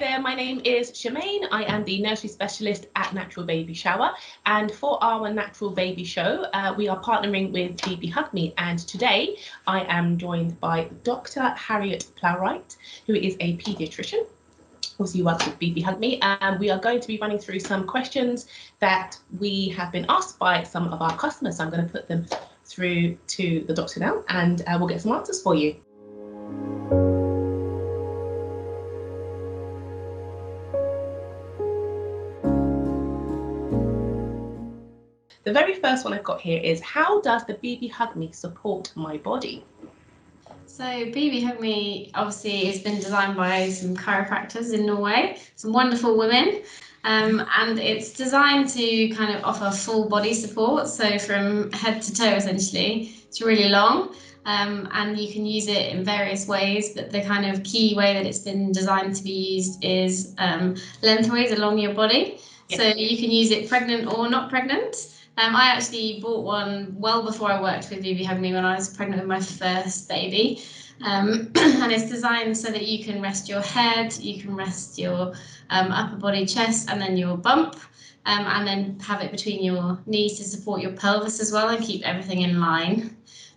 there, my name is Shemaine. I am the nursery specialist at Natural Baby Shower, and for our Natural Baby Show, we are partnering with bbhugme, and today I am joined by Dr Harriet Plowright, who is a paediatrician. Also, you work with bbhugme, and we are going to be running through some questions that we have been asked by some of our customers. So I'm going to put them through to the doctor now, and we'll get some answers for you. The very first one I've got here is, how does the bbhugme support my body? So bbhugme obviously has been designed by some chiropractors in Norway, some wonderful women, and it's designed to kind of offer full body support, so from head to toe essentially. It's really long, and you can use it in various ways, but the kind of key way that it's been designed to be used is lengthways along your body. Yes. So you can use it pregnant or not pregnant. I actually bought one well before I worked with bbhugme when I was pregnant with my first baby, and it's designed so that you can rest your head, you can rest your upper body, chest, and then your bump, and then have it between your knees to support your pelvis as well and keep everything in line.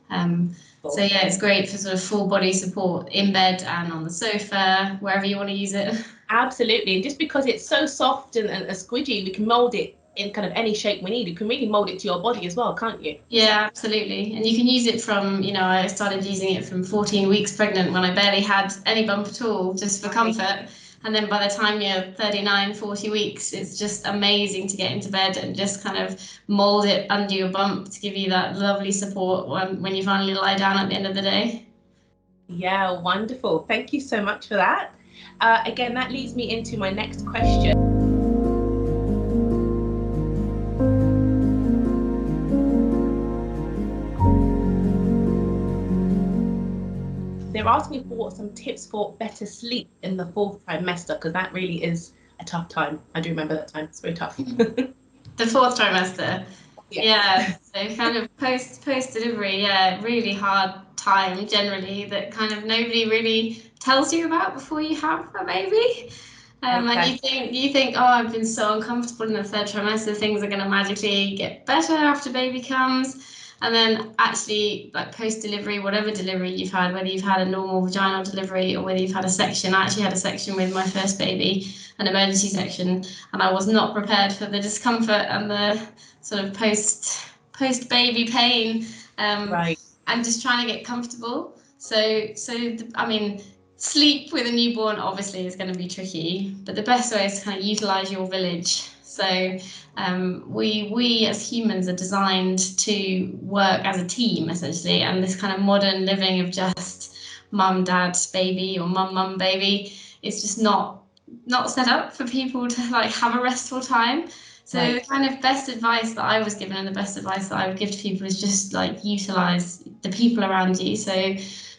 So yeah, it's great for sort of full body support in bed and on the sofa, wherever you want to use it. Absolutely, and just because it's so soft and squidgy, we can mold it in kind of any shape we need. You can really mold it to your body as well, can't you? Yeah, absolutely. And you can use it from, I started using it from 14 weeks pregnant when I barely had any bump at all, just for comfort. And then by the time you're 39, 40 weeks, it's just amazing to get into bed and just kind of mold it under your bump to give you that lovely support when you finally lie down at the end of the day. Yeah, wonderful. Thank you so much for that. Again, that leads me into my next question. They're asking for some tips for better sleep in the 4th trimester, because that really is a tough time. I do remember that time. It's very tough. The 4th trimester. Yeah. So kind of post delivery, really hard time generally that kind of nobody really tells you about before you have a baby. And you think, oh, I've been so uncomfortable in the 3rd trimester, things are going to magically get better after baby comes. And then actually, like post-delivery, whatever delivery you've had, whether you've had a normal vaginal delivery or whether you've had a section, I actually had a section with my first baby, an emergency section, and I was not prepared for the discomfort and the sort of post-baby pain, and just trying to get comfortable. I mean, sleep with a newborn obviously is going to be tricky, but the best way is to kind of utilize your village. So we as humans are designed to work as a team essentially, and this kind of modern living of just mum, dad, baby, or mum, baby is just not set up for people to like have a restful time. So the kind of best advice that I was given and the best advice that I would give to people is just like utilize the people around you. So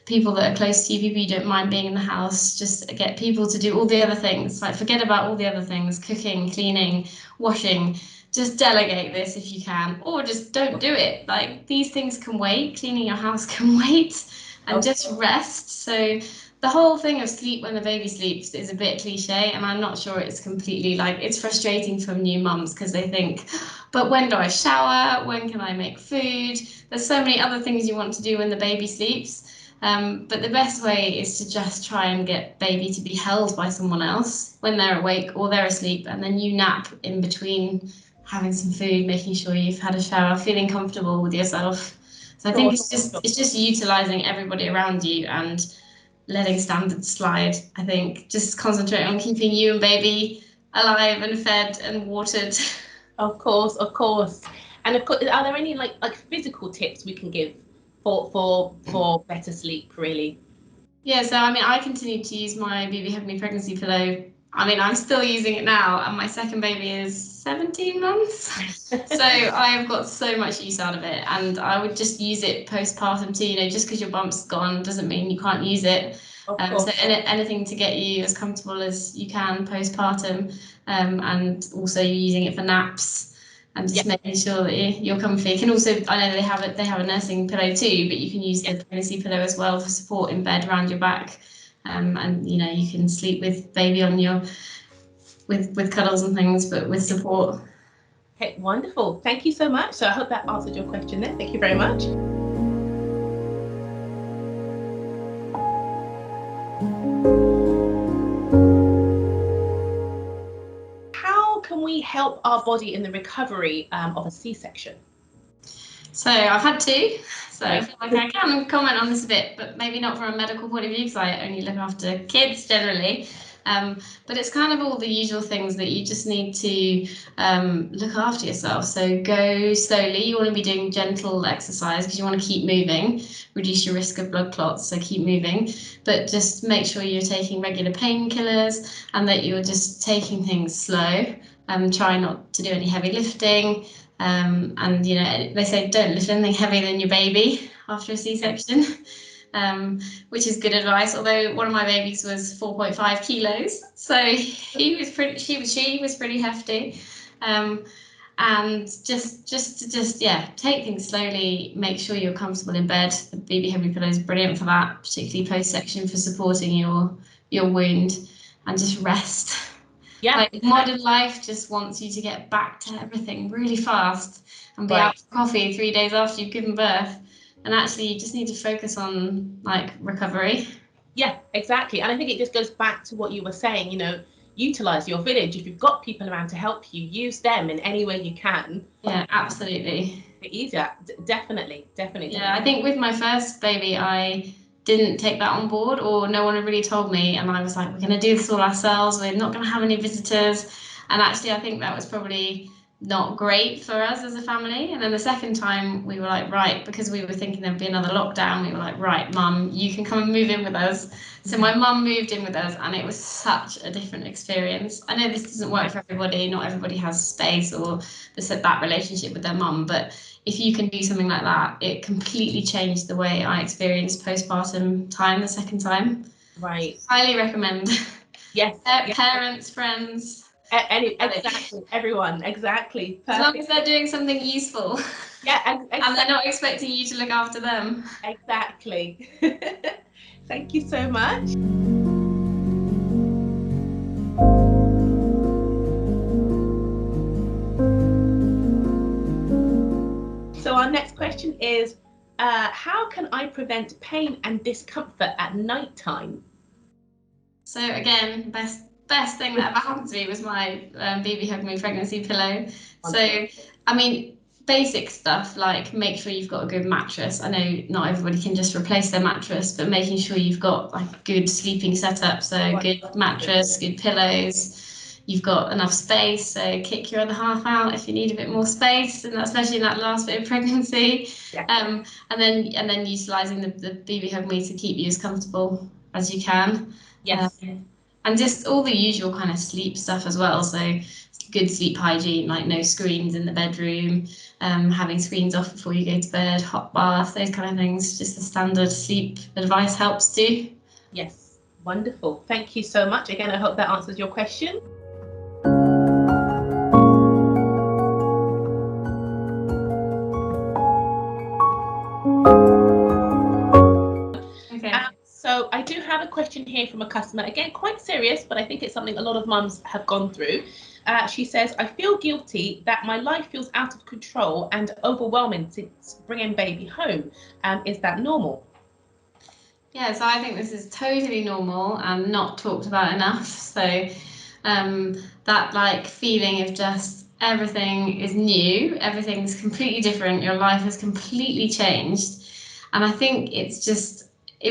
people that are close to you, people you don't mind being in the house, just get people to do all the other things. Like forget about all the other things, cooking, cleaning, washing. Just delegate this if you can, or just don't do it. Like these things can wait. Cleaning your house can wait, and just rest. So the whole thing of sleep when the baby sleeps is a bit cliche, and I'm not sure it's completely it's frustrating for new mums because they think, but when do I shower? When can I make food? There's so many other things you want to do when the baby sleeps. But the best way is to just try and get baby to be held by someone else when they're awake or they're asleep, and then you nap in between having some food, making sure you've had a shower, feeling comfortable with yourself. So I think it's just utilizing everybody around you and letting standards slide. I think just concentrate on keeping you and baby alive and fed and watered. Of course. And of course, are there any like physical tips we can give for better sleep, really? Yeah, so I mean, I continue to use my bbhugme pregnancy pillow. I mean, I'm still using it now, and my second baby is 17 months. So I've got so much use out of it, and I would just use it postpartum too. Just because your bump's gone doesn't mean you can't use it. So anything to get you as comfortable as you can postpartum, and also using it for naps. And just making sure that you're comfy. You can also, I know they have a nursing pillow too, but you can use the pregnancy pillow as well for support in bed around your back. and you know, you can sleep with baby on your with cuddles and things, but with support. Okay, wonderful. Thank you so much. So I hope that answered your question there. Thank you very much. How can we help our body in the recovery of a C-section? So I've had two, so I feel like I can comment on this a bit, but maybe not from a medical point of view because I only look after kids generally. But it's kind of all the usual things that you just need to look after yourself. So go slowly. You want to be doing gentle exercise because you want to keep moving, reduce your risk of blood clots, so keep moving. But just make sure you're taking regular painkillers and that you're just taking things slow. Try not to do any heavy lifting. And you know, they say don't lift anything heavier than your baby after a C-section, which is good advice. Although one of my babies was 4.5 kilos, so she was pretty hefty. And just take things slowly. Make sure you're comfortable in bed. The bbhugme pillow is brilliant for that, particularly post-section for supporting your wound, and just rest. Yeah, like modern life just wants you to get back to everything really fast and be out for coffee 3 days after you've given birth. And actually, you just need to focus on like recovery. Yeah, exactly. And I think it just goes back to what you were saying, you know, utilize your village. If you've got people around to help you, use them in any way you can. Yeah, absolutely. Easier. Definitely. Yeah, I think with my first baby, I didn't take that on board, or no one had really told me, and I was like, we're going to do this all ourselves, we're not going to have any visitors. And actually, I think that was probably not great for us as a family. And then the second time we were like, right, because we were thinking there'd be another lockdown, we were like, right, mum, you can come and move in with us. So my mum moved in with us, and it was such a different experience. I know this doesn't work for everybody, not everybody has space or that relationship with their mum, but if you can do something like that, it completely changed the way I experienced postpartum time the second time. Right. Highly recommend. Yes. Parents, friends. Exactly. Everyone. Exactly. Perfect. As long as they're doing something useful. Yeah. Exactly. And they're not expecting you to look after them. Exactly. Thank you so much. So our next question is, how can I prevent pain and discomfort at night time? So again, best thing that ever happened to me was my bbhugme pregnancy pillow. So I mean, basic stuff like make sure you've got a good mattress. I know not everybody can just replace their mattress, but making sure you've got like a good sleeping setup. So good mattress, good pillows. You've got enough space, so kick your other half out if you need a bit more space, and especially in that last bit of pregnancy. And then utilising the bbhugme to keep you as comfortable as you can. Yes. And just all the usual kind of sleep stuff as well. So good sleep hygiene, like no screens in the bedroom, having screens off before you go to bed, hot bath, those kind of things. Just the standard sleep advice helps too. Yes, wonderful. Thank you so much. Again, I hope that answers your question. So I do have a question here from a customer, again, quite serious, but I think it's something a lot of mums have gone through. She says, I feel guilty that my life feels out of control and overwhelming since bringing baby home. Is that normal? Yeah, so I think this is totally normal and not talked about enough. So that like feeling of just everything is new, everything's completely different, your life has completely changed. And I think it's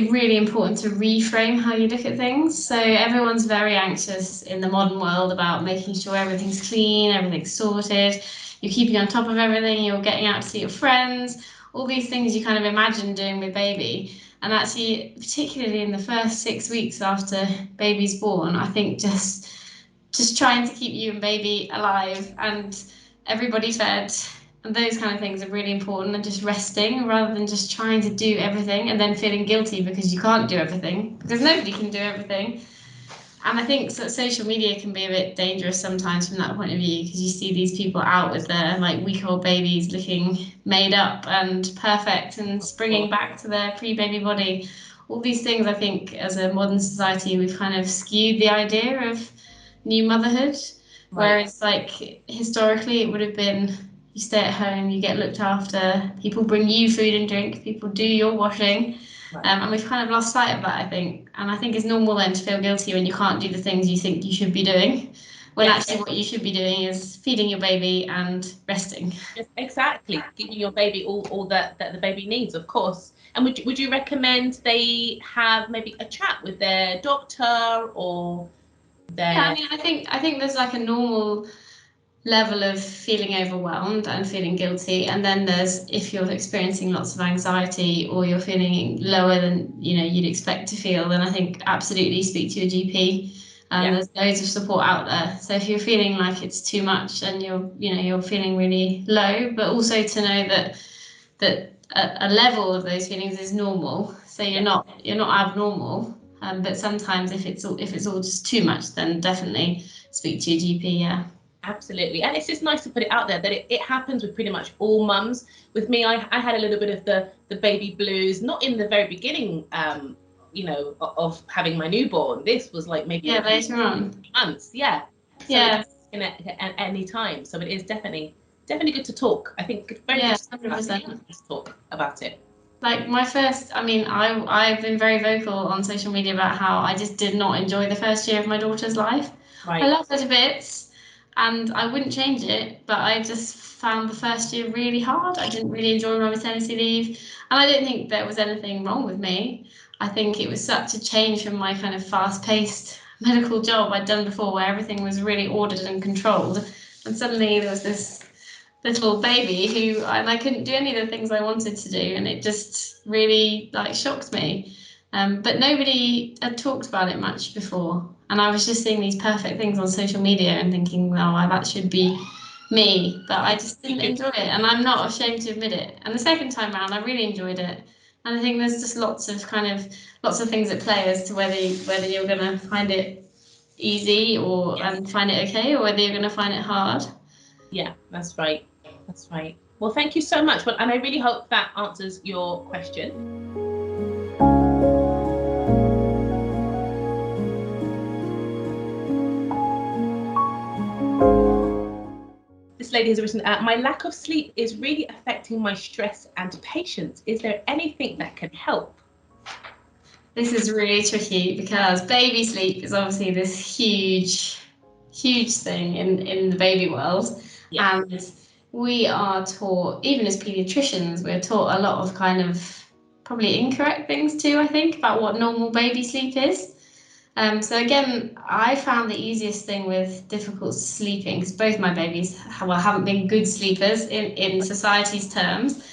really important to reframe how you look at things. So everyone's very anxious in the modern world about making sure everything's clean, everything's sorted, you're keeping on top of everything, you're getting out to see your friends, all these things you kind of imagine doing with baby. And actually, particularly in the first 6 weeks after baby's born, I think just trying to keep you and baby alive and everybody fed, and those kind of things are really important, and just resting rather than just trying to do everything and then feeling guilty because you can't do everything, because nobody can do everything. And I think social media can be a bit dangerous sometimes from that point of view, because you see these people out with their like week-old babies looking made up and perfect and springing back to their pre-baby body all these things, I think, as a modern society, we've kind of skewed the idea of new motherhood. Whereas, like, historically, it would have been you stay at home, you get looked after, people bring you food and drink, people do your washing. And we've kind of lost sight of that, I think. And I think it's normal then to feel guilty when you can't do the things you think you should be doing, when actually what you should be doing is feeding your baby and resting. Yes, exactly. Giving your baby all that the baby needs, of course. And would you recommend they have maybe a chat with their doctor or their... Yeah, I mean, I think there's like a normal level of feeling overwhelmed and feeling guilty, and then there's if you're experiencing lots of anxiety or you're feeling lower than you'd expect to feel, then I think absolutely speak to your GP. There's loads of support out there. So if you're feeling like it's too much and you're feeling really low, but also to know that a level of those feelings is normal. So you're not abnormal. But sometimes if it's all just too much, then definitely speak to your GP. Yeah. Absolutely. And it's just nice to put it out there that it happens with pretty much all mums. With me, I had a little bit of the baby blues, not in the very beginning, of having my newborn. This was like maybe later on months. Yeah. So yeah. It's at any time. So it is definitely good to talk. I think very good 100%. to talk about it. Like I've been very vocal on social media about how I just did not enjoy the first year of my daughter's life. I loved her to bits and I wouldn't change it, but I just found the first year really hard. I didn't really enjoy my maternity leave, and I didn't think there was anything wrong with me. I think it was such a change from my kind of fast-paced medical job I'd done before, where everything was really ordered and controlled, and suddenly there was this little baby who I couldn't do any of the things I wanted to do, and it just really shocked me. But nobody had talked about it much before, and I was just seeing these perfect things on social media and thinking, well, that should be me, but I just didn't enjoy it, and I'm not ashamed to admit it. And the second time around, I really enjoyed it, and I think there's just lots of things at play as to whether you're going to find it easy and find it okay, or whether you're going to find it hard. Yeah, that's right. That's right. Well, thank you so much. And I really hope that answers your question. This lady has written, my lack of sleep is really affecting my stress and patience. Is there anything that can help? This is really tricky because baby sleep is obviously this huge thing in the baby world. Yeah. And we are taught, even as pediatricians, we're taught a lot of kind of probably incorrect things too, I think, about what normal baby sleep is. So again, I found the easiest thing with difficult sleeping, because both my babies haven't been good sleepers in society's terms,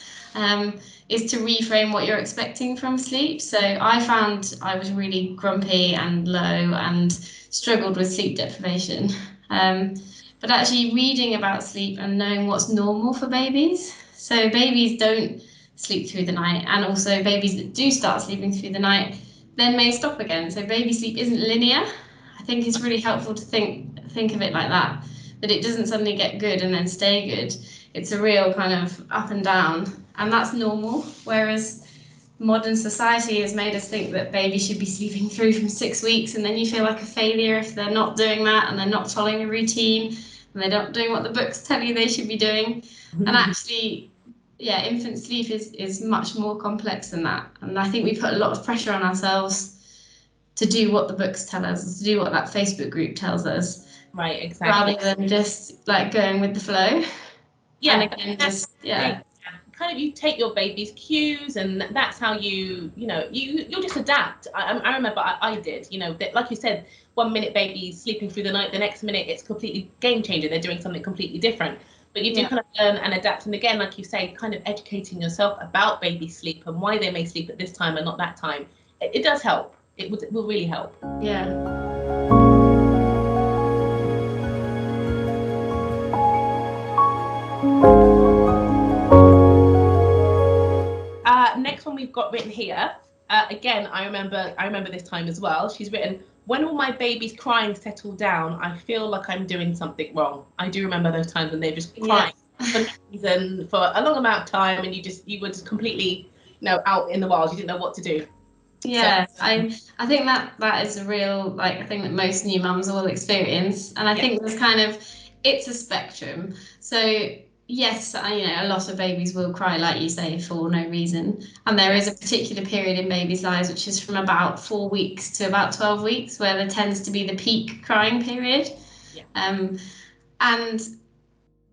is to reframe what you're expecting from sleep. So I found I was really grumpy and low and struggled with sleep deprivation. But actually reading about sleep and knowing what's normal for babies. So babies don't sleep through the night, and also babies that do start sleeping through the night then may stop again. So baby sleep isn't linear. I think it's really helpful to think of it like that it doesn't suddenly get good and then stay good. It's a real kind of up and down, and that's normal. Whereas modern society has made us think that babies should be sleeping through from 6 weeks, and then you feel like a failure if they're not doing that and they're not following a routine and they're not doing what the books tell you they should be doing. And actually, infant sleep is much more complex than that. And I think we put a lot of pressure on ourselves to do what the books tell us, to do what that Facebook group tells us. Right, exactly. Rather than just going with the flow. Yeah. And again, kind of you take your baby's cues, and that's how you'll just adapt. I remember I did, like you said, 1 minute baby's sleeping through the night, the next minute it's completely game changer, they're doing something completely different. But you do kind of learn and adapt, and again, like you say, kind of educating yourself about baby sleep and why they may sleep at this time and not that time. It does help. It will really help. Yeah. Next one we've got written here. Again, I remember this time as well. She's written, when all my babies crying settle down, I feel like I'm doing something wrong. I do remember those times when they're just crying for no reason for a long amount of time, and you were just completely out in the wild. You didn't know what to do. Yeah, I think that is a real like thing that most new mums will experience, and I think there's kind of it's a spectrum. So yes, a lot of babies will cry, like you say, for no reason, and there is a particular period in babies' lives which is from about 4 weeks to about 12 weeks where there tends to be the peak crying period. Yeah. And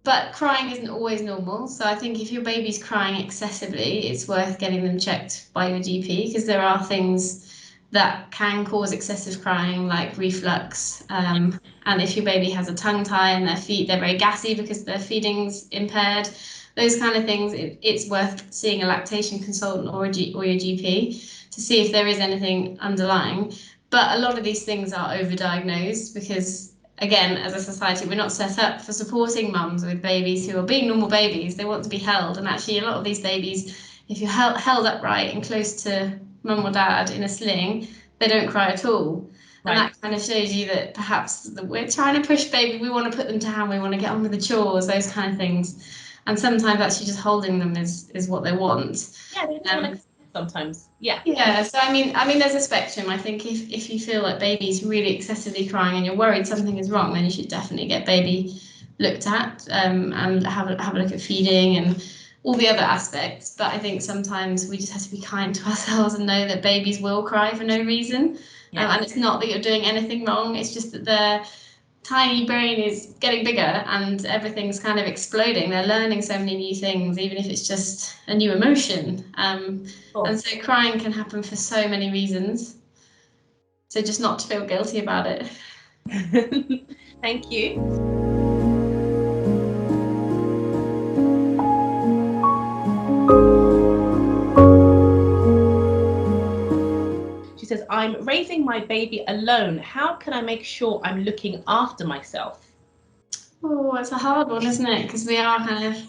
but crying isn't always normal. So I think if your baby's crying excessively, it's worth getting them checked by your GP because there are things that can cause excessive crying, like reflux. And if your baby has a tongue tie and they're very gassy because their feeding's impaired, those kind of things, it's worth seeing a lactation consultant or your GP to see if there is anything underlying. But a lot of these things are overdiagnosed because again, as a society, we're not set up for supporting mums with babies who are being normal babies. They want to be held. And actually, a lot of these babies, if you're held upright and close to mum or dad in a sling, they don't cry at all. Right. And that kind of shows you that perhaps we're trying to push baby. We want to put them down. We want to get on with the chores, those kind of things. And sometimes actually just holding them is what they want. Yeah, they just want to sometimes. Yeah. Yeah. So I mean, there's a spectrum. I think if you feel like baby's really excessively crying and you're worried something is wrong, then you should definitely get baby looked at and have a look at feeding and all the other aspects. But I think sometimes we just have to be kind to ourselves and know that babies will cry for no reason. Yeah. And it's not that you're doing anything wrong. It's just that their tiny brain is getting bigger and everything's kind of exploding. They're learning so many new things, even if it's just a new emotion. And so crying can happen for so many reasons. So just not to feel guilty about it. Thank you. She says, I'm raising my baby alone. How can I make sure I'm looking after myself? Oh, it's a hard one, isn't it? Because we are kind of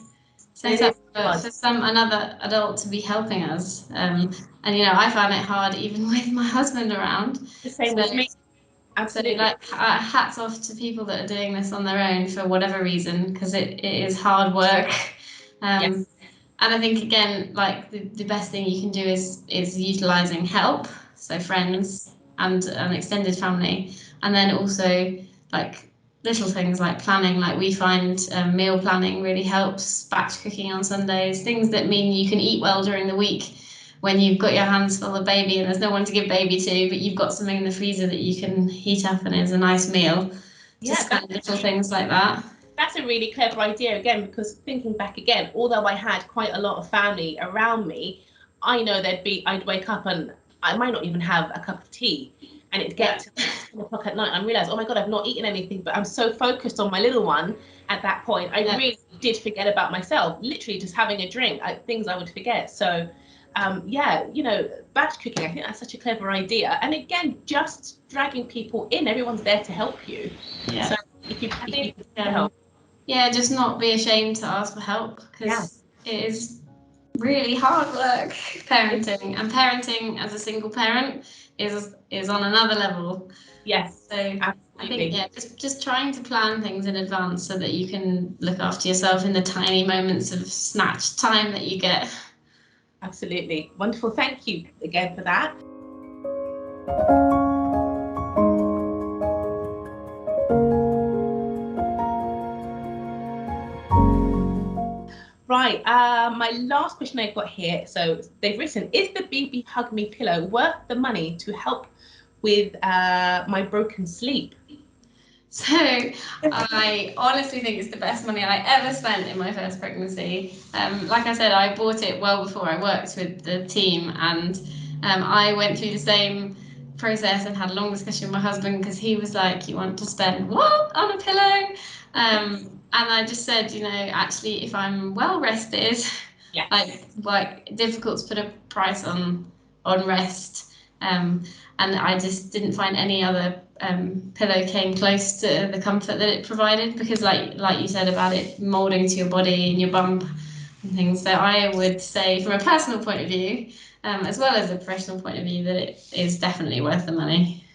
set up for another adult to be helping us. And I find it hard even with my husband around. The same with me. Absolutely. So like hats off to people that are doing this on their own for whatever reason, because it is hard work. Yes. And I think again, like the best thing you can do is utilizing help, so friends and an extended family, and then also like little things like planning. Like we find meal planning really helps, batch cooking on Sundays, things that mean you can eat well during the week when you've got your hands full of baby and there's no one to give baby to, but you've got something in the freezer that you can heat up and is a nice meal. Just kind of little things like that. That's a really clever idea again, because thinking back again, although I had quite a lot of family around me, I know I'd wake up and I might not even have a cup of tea, and it'd get to 10 o'clock at night and I realised, oh my God, I've not eaten anything, but I'm so focused on my little one at that point. I really did forget about myself, literally just having a drink, things I would forget. So batch cooking, I think that's such a clever idea. And again, just dragging people in, everyone's there to help you. Yeah. So if you can help. Yeah, just not be ashamed to ask for help, because it is really hard work, parenting. And parenting as a single parent is on another level. Yes, so absolutely. I think just trying to plan things in advance so that you can look after yourself in the tiny moments of snatched time that you get. Absolutely. Wonderful. Thank you again for that. Right, my last question I've got here, so they've written, is the bbhugme pillow worth the money to help with my broken sleep? So I honestly think it's the best money I ever spent in my first pregnancy. Like I said, I bought it well before I worked with the team, and I went through the same process and had a long discussion with my husband because he was like, you want to spend what on a pillow? And I just said, actually, if I'm well rested, like difficult to put a price on rest. And I just didn't find any other pillow came close to the comfort that it provided, because like you said about it molding to your body and your bump and things. So I would say from a personal point of view, as well as a professional point of view, that it is definitely worth the money.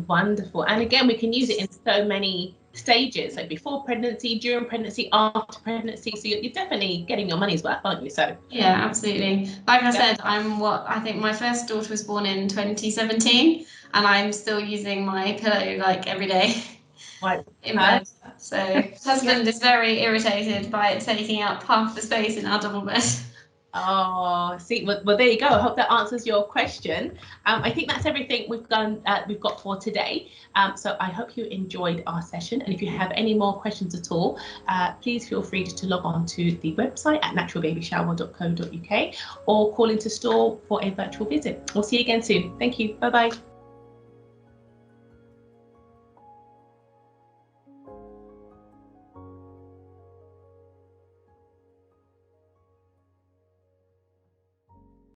Wonderful. And again, we can use it in so many stages, so before pregnancy, during pregnancy, after pregnancy, so you're definitely getting your money's worth, aren't you? So yeah, absolutely. Like I said, I think my first daughter was born in 2017, and I'm still using my pillow like every day right. in bed. So husband is very irritated by it taking up half the space in our double bed. Oh, see, well, there you go. I hope that answers your question. I think that's everything we've got for today. So I hope you enjoyed our session. And if you have any more questions at all, please feel free to log on to the website at naturalbabyshower.co.uk or call into store for a virtual visit. We'll see you again soon. Thank you. Bye-bye.